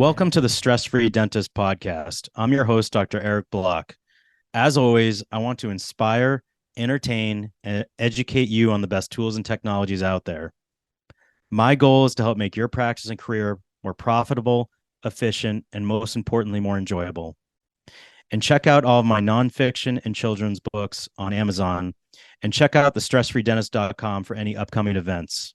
Welcome to the Stress Free Dentist Podcast. I'm your host, Dr. Eric Block. As always, I want to inspire, entertain, and educate you on the best tools and technologies out there. My goal is to help make your practice and career more profitable, efficient, and most importantly, more enjoyable. And check out all of my nonfiction and children's books on Amazon. And check out the stressfreedentist.com for any upcoming events.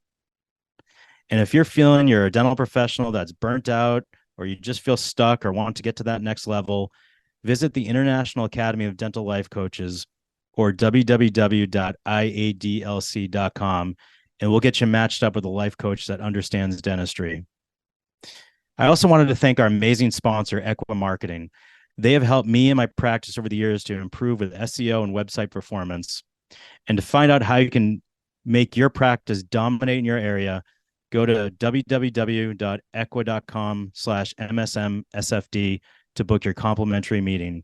And if you're feeling you're a dental professional that's burnt out, or you just feel stuck or want to get to that next level, visit the International Academy of Dental Life Coaches or www.iadlc.com, and we'll get you matched up with a life coach that understands dentistry. I also wanted to thank our amazing sponsor, Equa Marketing. They have helped me and my practice over the years to improve with SEO and website performance. And to find out how you can make your practice dominate in your area, go to www.equa.com/MSMSFD to book your complimentary meeting.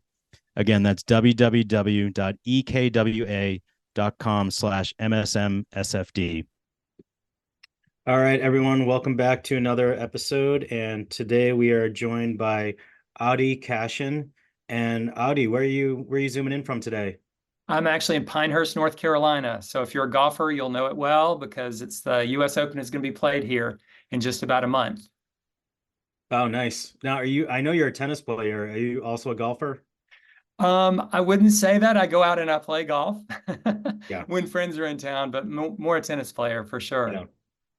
Again, that's www.ekwa.com/MSMSFD. All right, everyone, welcome back to another episode. And today we are joined by Audie Cashion. And Audie, where are you zooming in from today? I'm actually in Pinehurst, North Carolina. So if you're a golfer, you'll know it well because it's the US Open is going to be played here in just about a month. Oh, nice. Now, I know you're a tennis player. Are you also a golfer? I wouldn't say that. I go out and I play golf Yeah. when friends are in town, but more a tennis player for sure, Yeah.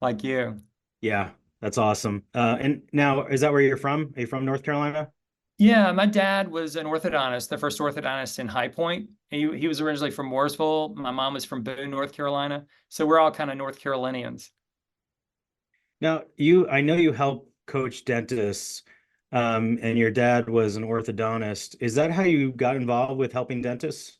like you. Yeah, that's awesome. And now, is that where you're from? Are you from North Carolina? Yeah, my dad was an orthodontist, the first orthodontist in High Point. He was originally from Mooresville. My mom was from Boone, North Carolina. So we're all kind of North Carolinians. Now, I know you help coach dentists, and your dad was an orthodontist. Is that how you got involved with helping dentists?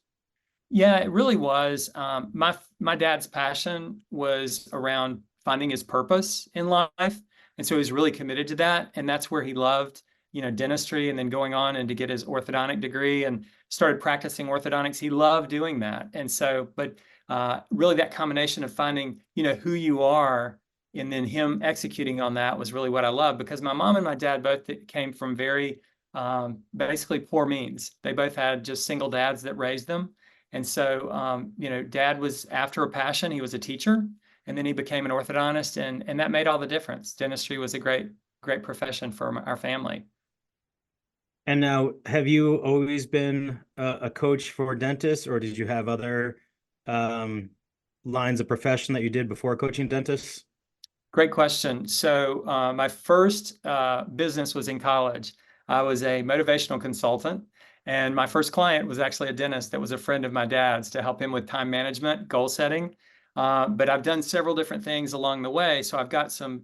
Yeah, it really was. My dad's passion was around finding his purpose in life, and so he was really committed to that. And that's where he loved, dentistry, and then going on and to get his orthodontic degree and started practicing orthodontics. He loved doing that, and so, but really that combination of finding, who you are, and then him executing on that was really what I loved because my mom and my dad both came from very basically poor means. They both had just single dads that raised them. And so, dad was after a passion. He was a teacher, and then he became an orthodontist, and that made all the difference. Dentistry was a great profession for our family. And now, have you always been a coach for dentists, or did you have other um, lines of profession that you did before coaching dentists? Great question. So my first business was in college. I was a motivational consultant, and my first client was actually a dentist that was a friend of my dad's to help him with time management, goal setting. But I've done several different things along the way, so I've got some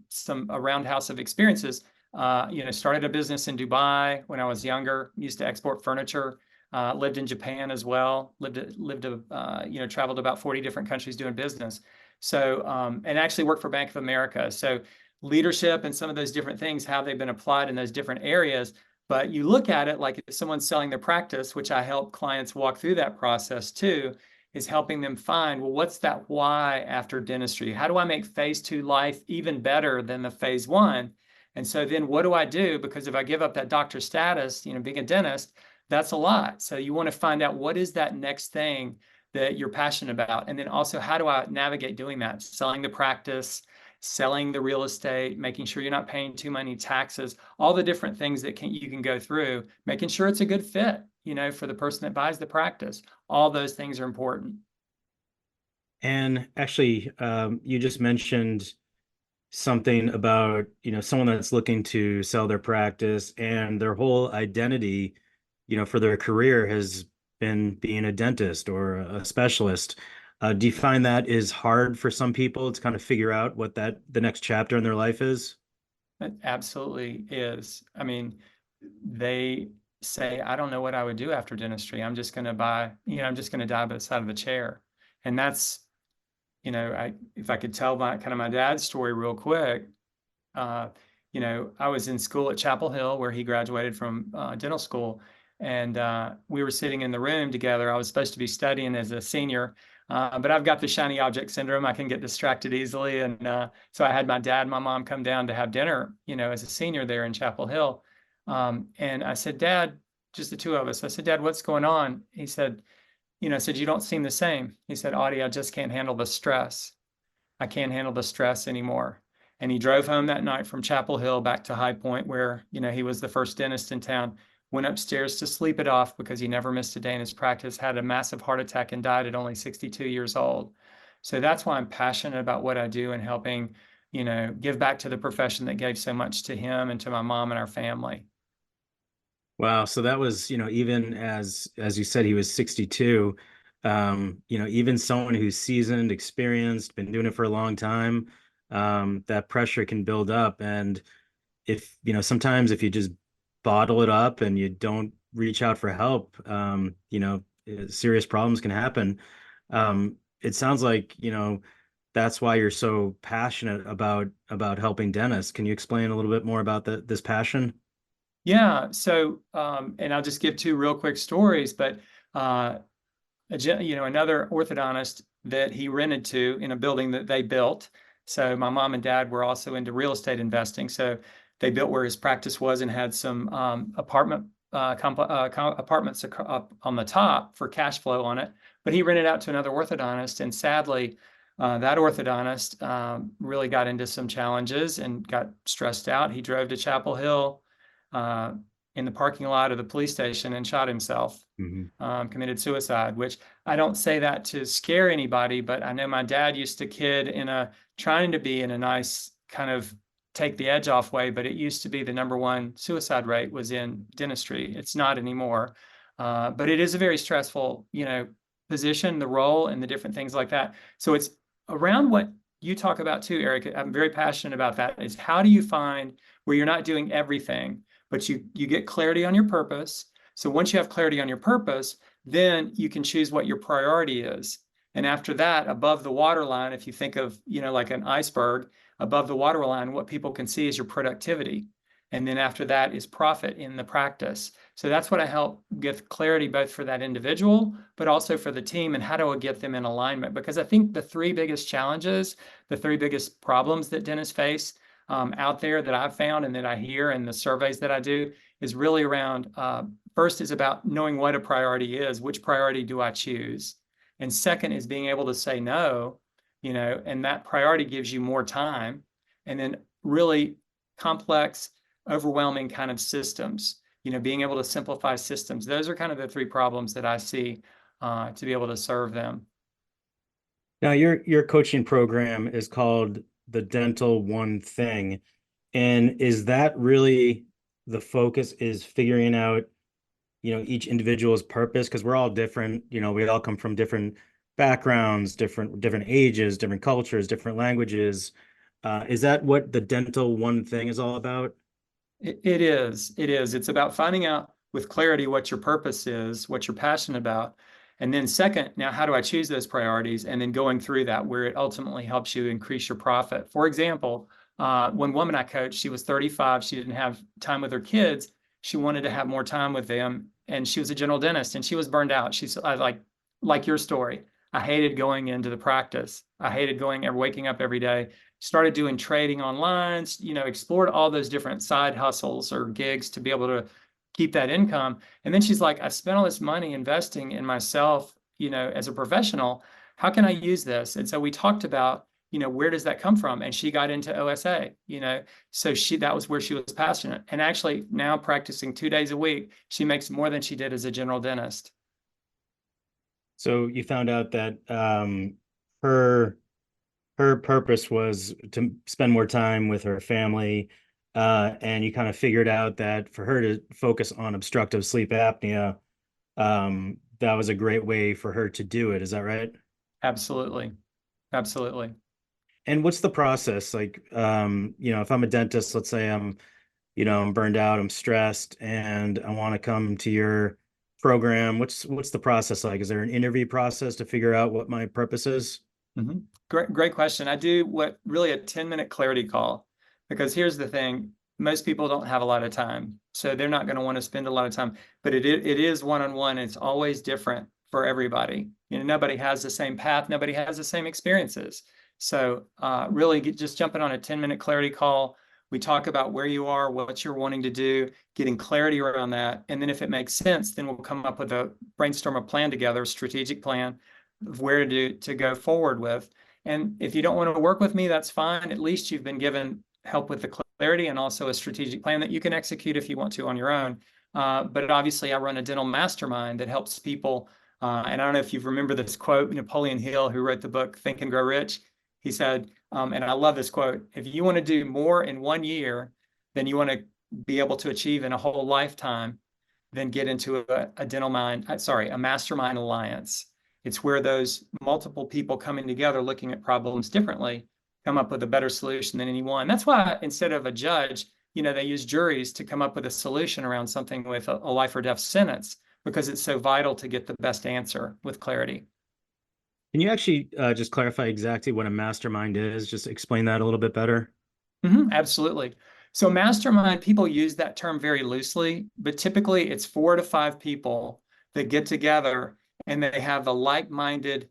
a roundhouse of experiences. Started a business in Dubai when I was younger. Used to export furniture. Lived in Japan as well. Traveled about 40 different countries doing business. So, and actually worked for Bank of America. So leadership and some of those different things, how they've been applied in those different areas. But you look at it like if someone's selling their practice, which I help clients walk through that process too, is helping them find, well, what's that why after dentistry? How do I make phase 2 life even better than the phase 1? And so then what do I do? Because if I give up that doctor status, being a dentist, that's a lot. So you want to find out what is that next thing that you're passionate about. And then also, how do I navigate doing that? Selling the practice, selling the real estate, making sure you're not paying too many taxes, all the different things that you can go through, making sure it's a good fit, for the person that buys the practice. All those things are important. And actually, you just mentioned something about, someone that's looking to sell their practice and their whole identity, for their career has been being a dentist or a specialist. Do you find that is hard for some people to kind of figure out what the next chapter in their life is? It absolutely is. I mean, they say, I don't know what I would do after dentistry. I'm just going to I'm just going to die by the side of the chair. And that's, if I could tell my dad's story real quick, I was in school at Chapel Hill where he graduated from dental school. And we were sitting in the room together. I was supposed to be studying as a senior, but I've got the shiny object syndrome. I can get distracted easily. And so I had my dad and my mom come down to have dinner, as a senior there in Chapel Hill. And I said, Dad, just the two of us. I said, Dad, what's going on? He said, I said, you don't seem the same. He said, Audie, I just can't handle the stress. I can't handle the stress anymore. And he drove home that night from Chapel Hill back to High Point, where, he was the first dentist in town, went upstairs to sleep it off because he never missed a day in his practice, had a massive heart attack and died at only 62 years old. So that's why I'm passionate about what I do and helping, give back to the profession that gave so much to him and to my mom and our family. Wow. So that was, even as you said, he was 62. Even someone who's seasoned, experienced, been doing it for a long time, that pressure can build up. And if, sometimes if you just bottle it up and you don't reach out for help, serious problems can happen. It sounds like, that's why you're so passionate about helping dentists. Can you explain a little bit more about this passion? Yeah. So, and I'll just give two real quick stories, but, another orthodontist that he rented to in a building that they built. So my mom and dad were also into real estate investing. So they built where his practice was and had some apartments up on the top for cash flow on it. But he rented out to another orthodontist, and sadly, that orthodontist really got into some challenges and got stressed out. He drove to Chapel Hill uh, in the parking lot of the police station and shot himself, Mm-hmm. committed suicide, which I don't say that to scare anybody, but I know my dad used to kid trying to be in a nice kind of take the edge off way, but it used to be the number one suicide rate was in dentistry. It's not anymore. But it is a very stressful, position, the role, and the different things like that. So it's around what you talk about too, Eric. I'm very passionate about that. Is how do you find where you're not doing everything, but you get clarity on your purpose. So once you have clarity on your purpose, then you can choose what your priority is. And after that, above the waterline, if you think of, like an iceberg, above the waterline, what people can see is your productivity. And then after that is profit in the practice. So that's what I help give clarity both for that individual, but also for the team, and how do I get them in alignment? Because I think the three biggest challenges, the three biggest problems that dentists face out there that I've found and that I hear in the surveys that I do is really around first is about knowing what a priority is, which priority do I choose? And second is being able to say no, and that priority gives you more time. And then really complex, overwhelming kind of systems, being able to simplify systems. Those are kind of the three problems that I see to be able to serve them. Now, your coaching program is called the Dental One Thing. And is that really the focus is figuring out, each individual's purpose? Because we're all different, we all come from different backgrounds, different ages, different cultures, different languages. Is that what the Dental One Thing is all about? It is. It is. It's about finding out with clarity what your purpose is, what you're passionate about. And then second, now how do I choose those priorities? And then going through that where it ultimately helps you increase your profit. For example, one woman I coached, she was 35. She didn't have time with her kids. She wanted to have more time with them. And she was a general dentist and she was burned out. She's like your story. I hated going into the practice. I hated going and waking up every day. Started doing trading online, explored all those different side hustles or gigs to be able to keep that income. And then she's like, I spent all this money investing in myself, as a professional. How can I use this? And so we talked about, where does that come from? And she got into OSA, so that was where she was passionate. And actually now practicing 2 days a week, she makes more than she did as a general dentist. So you found out that her her purpose was to spend more time with her family, and you kind of figured out that for her to focus on obstructive sleep apnea, that was a great way for her to do it. Is that right? Absolutely. Absolutely. And what's the process like? If I'm a dentist, let's say I'm burned out, I'm stressed, and I want to come to your program. What's the process like? Is there an interview process to figure out what my purpose is? Great question. I do what really a 10-minute clarity call, because here's the thing. Most people don't have a lot of time, so they're not going to want to spend a lot of time, but it is one-on-one. It's always different for everybody. Nobody has the same path. Nobody has the same experiences. So really just jumping on a 10-minute clarity call We talk about where you are, what you're wanting to do, getting clarity around that. And then if it makes sense, then we'll come up with brainstorm a plan together, a strategic plan of where to go forward with. And if you don't want to work with me, that's fine. At least you've been given help with the clarity and also a strategic plan that you can execute if you want to on your own. But obviously, I run a dental mastermind that helps people. And I don't know if you remember this quote, Napoleon Hill, who wrote the book Think and Grow Rich. He said, and I love this quote, if you want to do more in 1 year than you want to be able to achieve in a whole lifetime, then get into a mastermind alliance. It's where those multiple people coming together, looking at problems differently, come up with a better solution than anyone. That's why instead of a judge, they use juries to come up with a solution around something with a life or death sentence, because it's so vital to get the best answer with clarity. Can you actually just clarify exactly what a mastermind is? Just explain that a little bit better. Absolutely. So mastermind, people use that term very loosely, but typically it's 4 to 5 people that get together and they have a like-minded,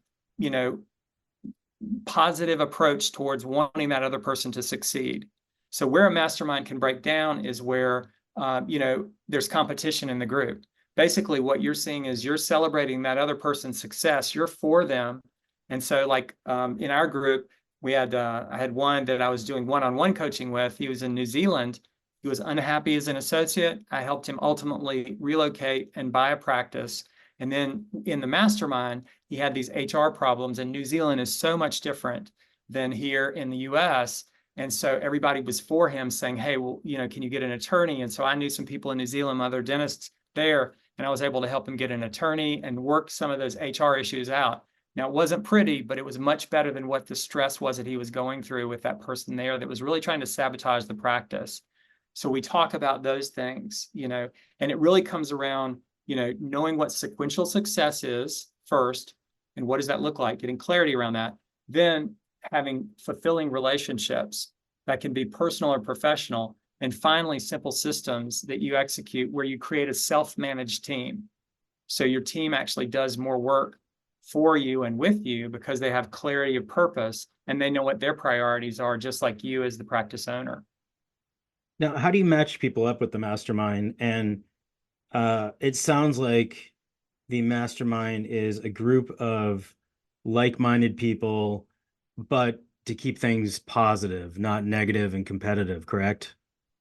positive approach towards wanting that other person to succeed. So where a mastermind can break down is where, there's competition in the group. Basically, what you're seeing is you're celebrating that other person's success. You're for them. And so like in our group, I had one that I was doing one-on-one coaching with. He was in New Zealand. He was unhappy as an associate. I helped him ultimately relocate and buy a practice. And then in the mastermind, he had these HR problems, and New Zealand is so much different than here in the US. And so everybody was for him, saying, hey, well, can you get an attorney? And so I knew some people in New Zealand, other dentists there, and I was able to help him get an attorney and work some of those HR issues out. Now, it wasn't pretty, but it was much better than what the stress was that he was going through with that person there that was really trying to sabotage the practice. So we talk about those things, and it really comes around, knowing what sequential success is first, and what does that look like, getting clarity around that, then having fulfilling relationships that can be personal or professional, and finally, simple systems that you execute where you create a self-managed team. So your team actually does more work for you and with you because they have clarity of purpose and they know what their priorities are, just like you as the practice owner. Now, how do you match people up with the mastermind? And it sounds like the mastermind is a group of like-minded people, but to keep things positive, not negative and competitive, correct?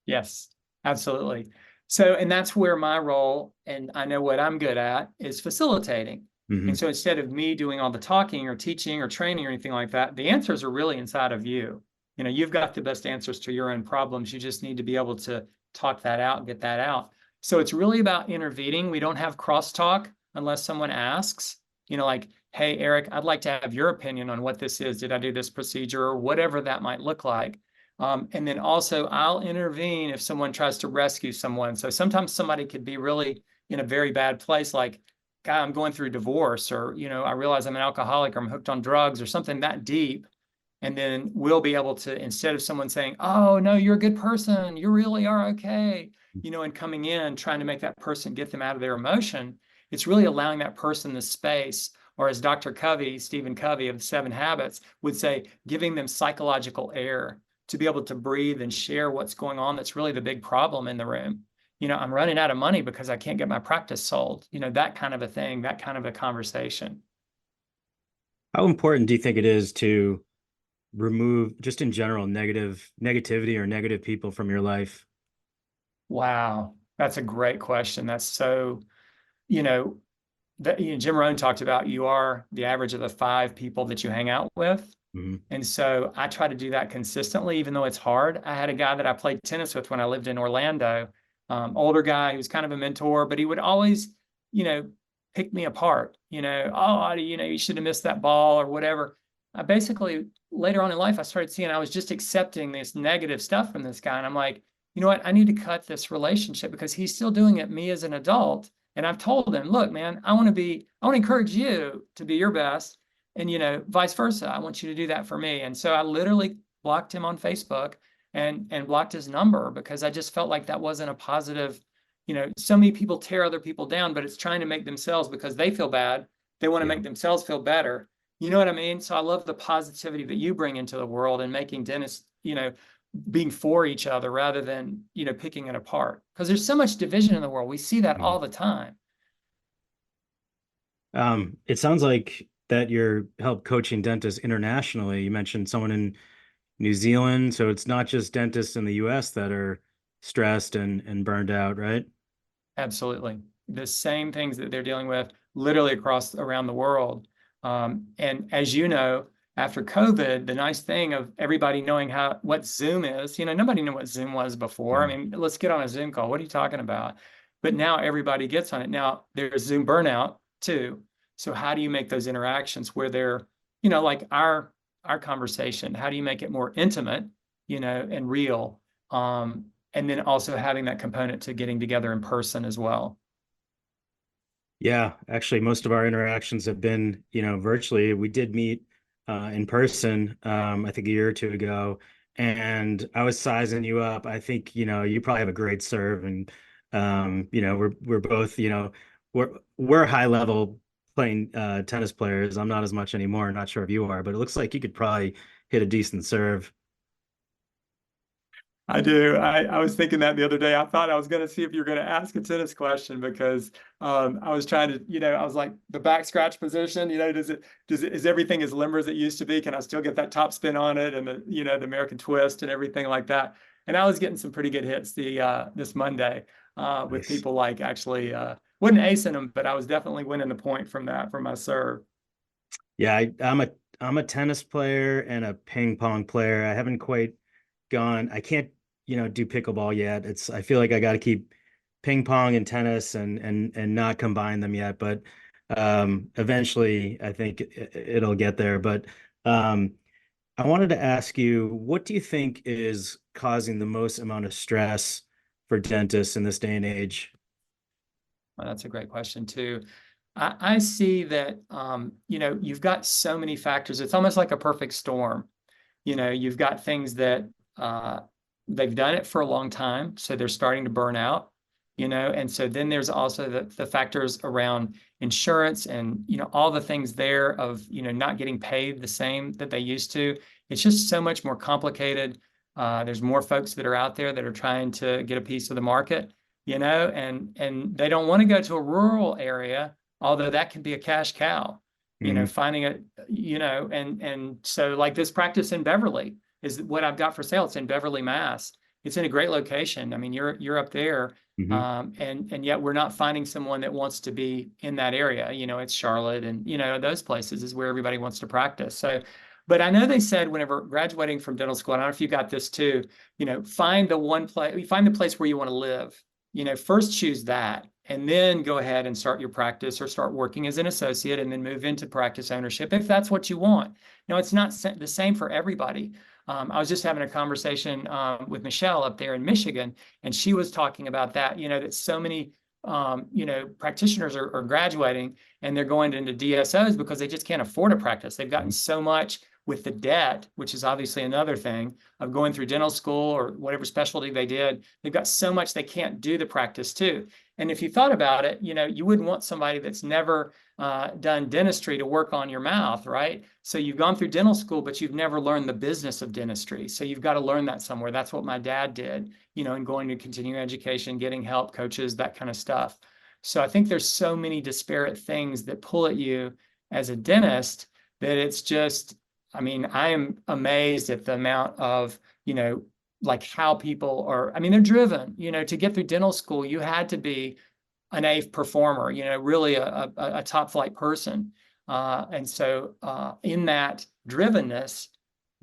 Yes, absolutely. So, and that's where my role, and I know what I'm good at, is facilitating. And so instead of me doing all the talking or teaching or training or anything like that, the answers are really inside of you. You've got the best answers to your own problems. You just need to be able to talk that out, get that out. So it's really about intervening. We don't have crosstalk unless someone asks, like, hey, Eric, I'd like to have your opinion on what this is. Did I do this procedure, or whatever that might look like? And then also I'll intervene if someone tries to rescue someone. So sometimes somebody could be really in a very bad place, like, God, I'm going through divorce, or, I realize I'm an alcoholic, or I'm hooked on drugs, or something that deep. And then we'll be able to, instead of someone saying, oh, no, you're a good person, you really are okay, and coming in, trying to make that person, get them out of their emotion, it's really allowing that person the space, or as Dr. Covey, Stephen Covey of the 7 Habits would say, giving them psychological air to be able to breathe and share what's going on. That's really the big problem in the room. I'm running out of money because I can't get my practice sold, that kind of a thing, that kind of a conversation. How important do you think it is to remove, just in general, negativity or negative people from your life? Wow, that's a great question. That's so, Jim Rohn talked about you are the average of the 5 people that you hang out with. And so I try to do that consistently, even though it's hard. I had a guy that I played tennis with when I lived in Orlando, older guy who's kind of a mentor, but he would always, pick me apart, oh, you should have missed that ball or whatever. I basically, later on in life, I started seeing I was just accepting this negative stuff from this guy. And I'm like, you know what? I need to cut this relationship because he's still doing it, me as an adult. And I've told him, look, man, I want to encourage you to be your best. And, vice versa. I want you to do that for me. And so I literally blocked him on Facebook and blocked his number because I just felt like that wasn't a positive. So many people tear other people down, but it's trying to make themselves, because they feel bad, they want to make themselves feel better. You know what I mean? So I love the positivity that you bring into the world and making dentists, being for each other rather than, picking it apart. Because there's so much division in the world. We see that all the time. It sounds like that you're help coaching dentists internationally. You mentioned someone in New Zealand, so it's not just dentists in the US that are stressed and burned out, right? Absolutely. The same things that they're dealing with literally across around the world. And as you know, after COVID, the nice thing of everybody knowing what Zoom is, nobody knew what Zoom was before. I Mhm. mean, let's get on a Zoom call. What are you talking about? But now everybody gets on it. Now there's Zoom burnout too. So how do you make those interactions where they're, like our conversation, how do you make it more intimate, and real? And then also having that component to getting together in person as well. Yeah, actually, most of our interactions have been, virtually. We did meet in person, I think a year or two ago, and I was sizing you up. I think, you probably have a great serve, and we're both, we're high level playing tennis players. I'm not as much anymore. Not sure if you are, but it looks like you could probably hit a decent serve. I do. I was thinking that the other day. I thought I was going to see if you're going to ask a tennis question because I was trying to, I was like the back scratch position, is everything as limber as it used to be? Can I still get that top spin on it and the American twist and everything like that? And I was getting some pretty good hits this Monday with Nice. people like actually wasn't acing them, but I was definitely winning the point from that from my serve. Yeah, I'm a tennis player and a ping pong player. I haven't quite gone. I can't, do pickleball yet. I feel like I got to keep ping pong and tennis and not combine them yet, but eventually I think it'll get there. But um I wanted to ask you, what do you think is causing the most amount of stress for dentists in this day and age? Well, that's a great question too. I see that you've got so many factors. It's almost like a perfect storm. You've got things that uh, they've done it for a long time, so they're starting to burn out. And so then there's also the factors around insurance and all the things there of not getting paid the same that they used to. It's just so much more complicated. There's more folks that are out there that are trying to get a piece of the market, and they don't want to go to a rural area, although that can be a cash cow, Mhm. finding it, and so like this practice in Beverly is what I've got for sale. It's in Beverly, Mass. It's in a great location. I mean, you're up there, Mhm. and yet we're not finding someone that wants to be in that area. It's Charlotte and those places is where everybody wants to practice. So, but I know they said whenever graduating from dental school, I don't know if you got this too, find the one place, find the place where you want to live. First choose that and then go ahead and start your practice or start working as an associate and then move into practice ownership if that's what you want. Now, it's not the same for everybody. I was just having a conversation with Michelle up there in Michigan, and she was talking about that, that so many, practitioners are graduating and they're going into DSOs because they just can't afford a practice. They've gotten Mhm. so much with the debt, which is obviously another thing of going through dental school or whatever specialty they did. They've got so much they can't do the practice too. And if you thought about it, you wouldn't want somebody that's never done dentistry to work on your mouth, right? So you've gone through dental school, but you've never learned the business of dentistry. So you've got to learn that somewhere. That's what my dad did, and going to continuing education, getting help, coaches, that kind of stuff. So I think there's so many disparate things that pull at you as a dentist that it's just, I mean, I am amazed at the amount of, like how people are, I mean, they're driven, to get through dental school, you had to be an A performer, really a top flight person. And so in that drivenness,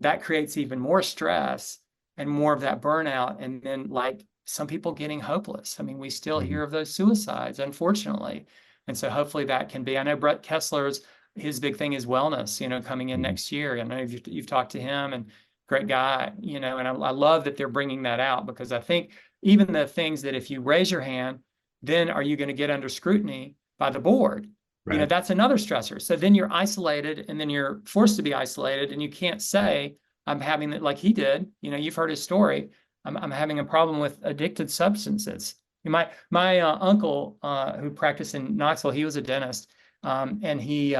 that creates even more stress and more of that burnout. And then like some people getting hopeless. I mean, we still Mhm. hear of those suicides, unfortunately. And so hopefully that can be, I know Brett Kessler's, his big thing is wellness, coming in Mhm. next year. I know you've talked to him and great guy, and I love that they're bringing that out because I think even the things that if you raise your hand, then are you going to get under scrutiny by the board? Right. That's another stressor. So then you're isolated and then you're forced to be isolated and you can't say, I'm having it like he did. You've heard his story. I'm having a problem with addicted substances. My uncle who practiced in Knoxville, he was a dentist, and he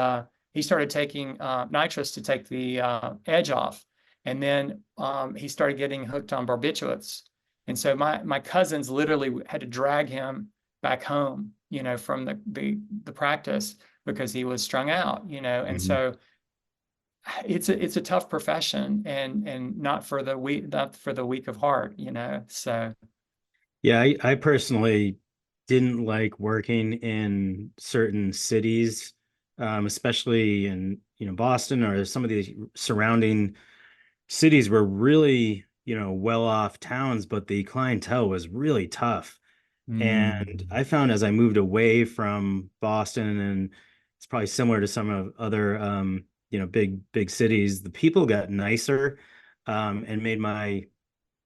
started taking nitrous to take the edge off. And then he started getting hooked on barbiturates. And so my cousins literally had to drag him back home, from the practice because he was strung out, and Mhm. so it's a tough profession and not for the weak of heart, so. Yeah, I personally didn't like working in certain cities, especially in, Boston or some of these surrounding cities were really, well-off towns, but the clientele was really tough. And Mm. I found as I moved away from Boston, and it's probably similar to some of other, big cities, the people got nicer, and made my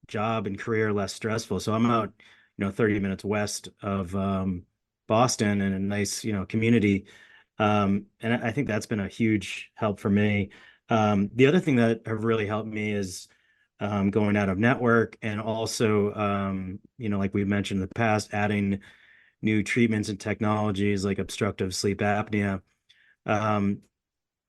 job and career less stressful. So I'm out, 30 minutes west of Boston in a nice, community. And I think that's been a huge help for me. The other thing that have really helped me is going out of network, and also, like we mentioned in the past, adding new treatments and technologies like obstructive sleep apnea. Um,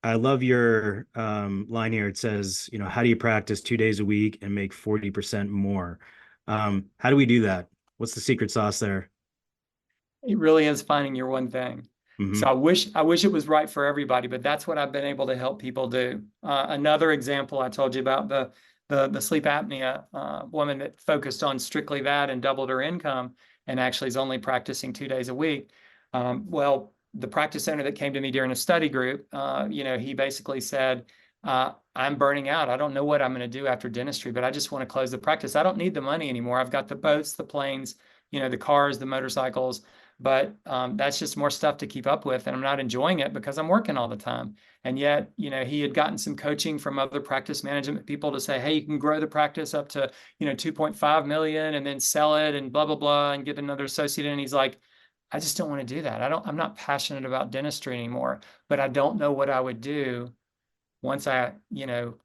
I love your line here. It says, how do you practice 2 days a week and make 40% more? How do we do that? What's the secret sauce there? It really is finding your one thing. So Hmm. I wish it was right for everybody, but that's what I've been able to help people do. Another example I told you about the sleep apnea woman that focused on strictly that and doubled her income and actually is only practicing 2 days a week. Well, the practice owner that came to me during a study group, he basically said, I'm burning out. I don't know what I'm going to do after dentistry, but I just want to close the practice. I don't need the money anymore. I've got the boats, the planes, the cars, the motorcycles, but that's just more stuff to keep up with, and I'm not enjoying it because I'm working all the time. And yet, he had gotten some coaching from other practice management people to say, hey, you can grow the practice up to 2.5 million and then sell it and blah blah blah and get another associate. And he's like, I just don't want to do that. I'm not passionate about dentistry anymore, but I don't know what I would do once I,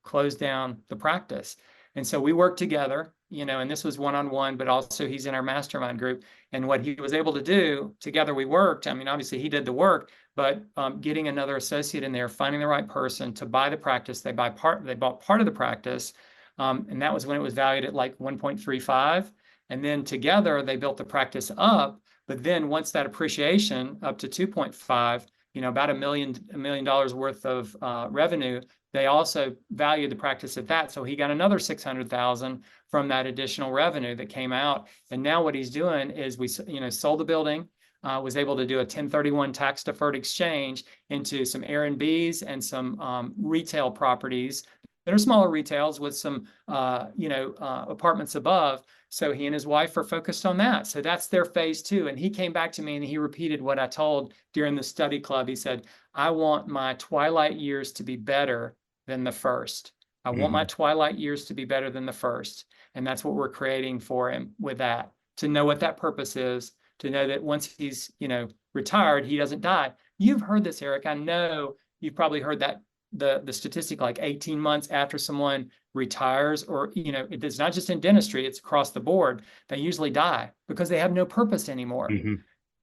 closed down the practice. And so we worked together, and this was one-on-one, but also he's in our mastermind group. And what he was able to do together, we worked. I mean, obviously he did the work, but getting another associate in there, finding the right person to buy the practice. They bought part of the practice. And that was when it was valued at like 1.35. And then together they built the practice up. But then once that appreciation up to 2.5, about $1 million worth of revenue, they also valued the practice at that. So he got another 600,000 from that additional revenue that came out. And now what he's doing is we, sold the building, was able to do a 1031 tax deferred exchange into some Airbnbs and some retail properties that are smaller retails with some, apartments above. So he and his wife are focused on that. So that's their phase two. And he came back to me and he repeated what I told during the study club. He said, I want my twilight years to be better than the first. I want my Hmm. twilight years to be better than the first. And that's what we're creating for him with that, to know what that purpose is, to know that once he's, retired, he doesn't die. You've heard this, Eric. I know you've probably heard that the statistic like 18 months after someone retires, or it's not just in dentistry, it's across the board, they usually die because they have no purpose anymore. Hmm.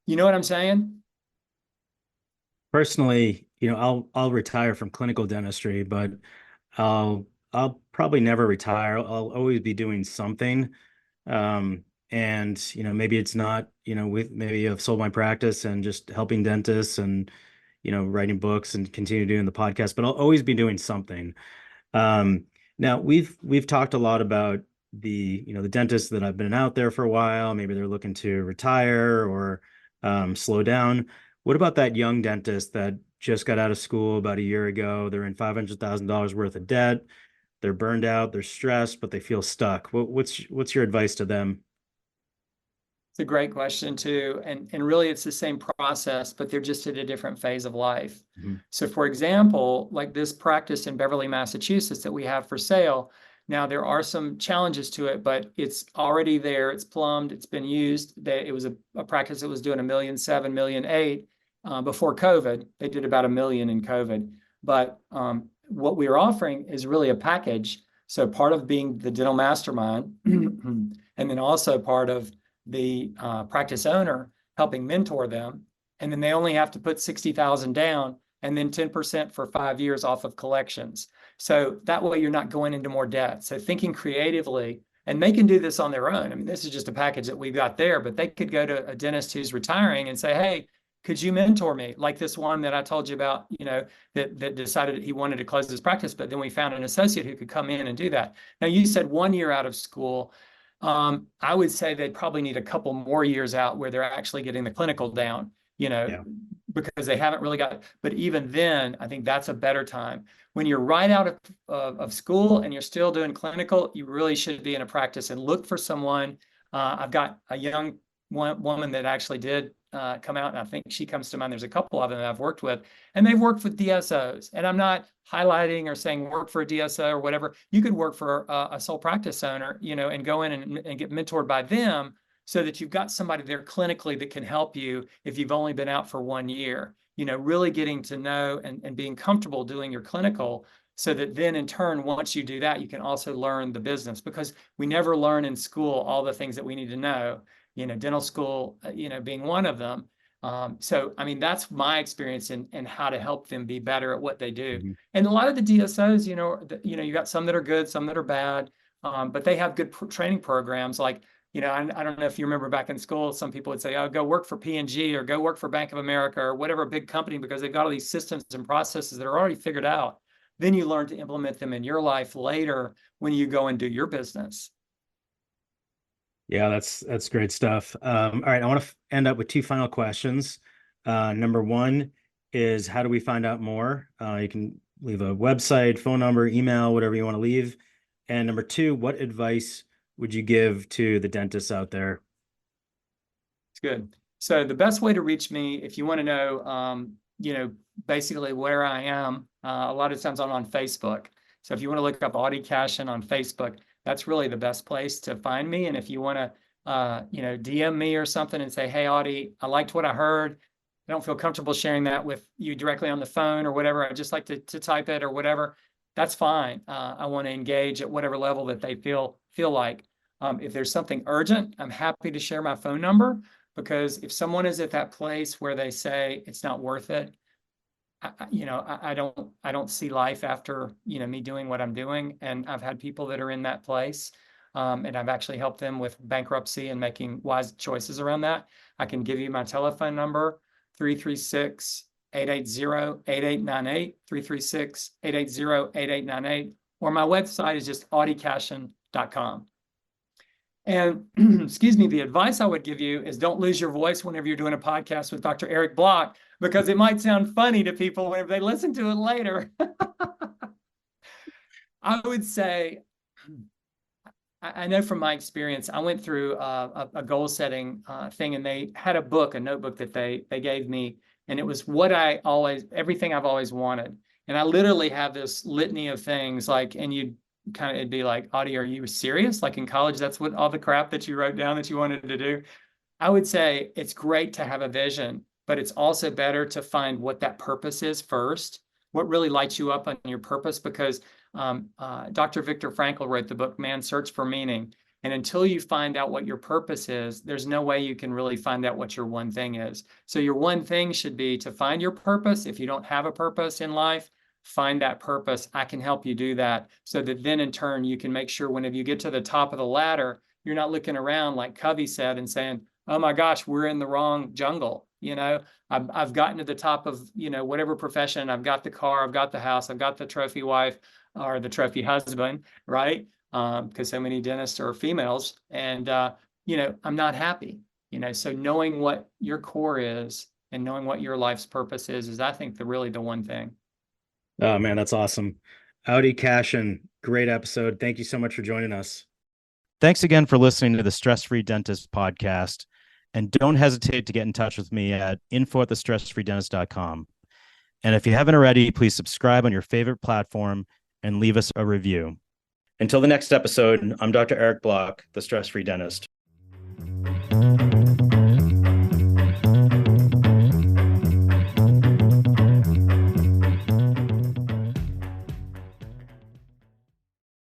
You know what I'm saying? Personally, I'll retire from clinical dentistry, but I'll probably never retire. I'll always be doing something. And maybe it's not, maybe I've sold my practice and just helping dentists and, writing books and continue doing the podcast, but I'll always be doing something. Um, Now we've talked a lot about the dentists that have been out there for a while. Maybe they're looking to retire or slow down. What about that young dentist that just got out of school about a year ago? They're in $500,000 worth of debt. They're burned out. They're stressed, but they feel stuck. What's your advice to them? It's a great question too. And really it's the same process, but they're just at a different phase of life. Mhm. So for example, like this practice in Beverly, Massachusetts that we have for sale. Now there are some challenges to it, but it's already there. It's plumbed. It's been used. It was a practice that was doing 1.7 million, 1.8 million before COVID. They did about 1 million in COVID. But what we are offering is really a package. So part of being the dental mastermind, and then also part of the practice owner helping mentor them. And then they only have to put 60,000 down and then 10% for 5 years off of collections. So that way you're not going into more debt. So thinking creatively, and they can do this on their own. I mean, this is just a package that we've got there, but they could go to a dentist who's retiring and say, hey, could you mentor me? Like this one that I told you about, that decided he wanted to close his practice, but then we found an associate who could come in and do that. Now, you said 1 year out of school. I would say they'd probably need a couple more years out where they're actually getting the clinical down, Yeah. because they haven't really got, but even then, I think that's a better time. When you're right out of school and you're still doing clinical, you really should be in a practice and look for someone. I've got a young woman that actually did come out, and I think she comes to mind. There's a couple of them that I've worked with, and they've worked with DSOs. And I'm not highlighting or saying work for a DSO or whatever. You could work for a sole practice owner, and go in and get mentored by them, so that you've got somebody there clinically that can help you if you've only been out for 1 year. Really getting to know and being comfortable doing your clinical, so that then in turn, once you do that, you can also learn the business, because we never learn in school all the things that we need to know. Dental school, being one of them. So, I mean, that's my experience in how to help them be better at what they do. Mm-hmm. And a lot of the DSOs, you got some that are good, some that are bad, but they have good training programs. Like, I don't know if you remember back in school, some people would say, oh, go work for P&G or go work for Bank of America or whatever big company, because they've got all these systems and processes that are already figured out. Then you learn to implement them in your life later when you go and do your business. Yeah, that's great stuff. All right, I want to end up with two final questions. Number one is, how do we find out more? You can leave a website, phone number, email, whatever you want to leave. And number two, what advice would you give to the dentists out there? It's good. So the best way to reach me, if you want to know, basically where I am, a lot of times I'm on Facebook. So if you want to look up Audie Cashion on Facebook, that's really the best place to find me. And if you want to, DM me or something and say, hey, Audie, I liked what I heard. I don't feel comfortable sharing that with you directly on the phone or whatever. I just like to type it or whatever. That's fine. I want to engage at whatever level that they feel like. If there's something urgent, I'm happy to share my phone number, because if someone is at that place where they say it's not worth it, I don't see life after, me doing what I'm doing. And I've had people that are in that place, and I've actually helped them with bankruptcy and making wise choices around that. I can give you my telephone number, 336-880-8898, 336-880-8898, or my website is just audiecashion.com. And excuse me, the advice I would give you is, don't lose your voice whenever you're doing a podcast with Dr. Eric Block, because it might sound funny to people whenever they listen to it later. I would say, I know from my experience, I went through a goal setting thing, and they had a notebook that they gave me, and it was everything I've always wanted. And I literally have this litany of things, like, and it'd be like, Audie, are you serious? Like in college, that's what all the crap that you wrote down that you wanted to do. I would say it's great to have a vision, but it's also better to find what that purpose is first, what really lights you up on your purpose, because Dr. Viktor Frankl wrote the book, Man's Search for Meaning. And until you find out what your purpose is, there's no way you can really find out what your one thing is. So your one thing should be to find your purpose. If you don't have a purpose in life, find that purpose. I can help you do that, so that then in turn, you can make sure whenever you get to the top of the ladder, you're not looking around like Covey said and saying, oh my gosh, we're in the wrong jungle. I've gotten to the top of, whatever profession. I've got the car, I've got the house, I've got the trophy wife or the trophy husband, right? Because so many dentists are females, and, I'm not happy, so knowing what your core is and knowing what your life's purpose is I think really the one thing. Oh man, that's awesome. Audie Cashion, great episode. Thank you so much for joining us. Thanks again for listening to the Stress Free Dentist podcast. And don't hesitate to get in touch with me at info@thestressfreedentist.com. And if you haven't already, please subscribe on your favorite platform and leave us a review. Until the next episode, I'm Dr. Eric Block, the Stress Free Dentist.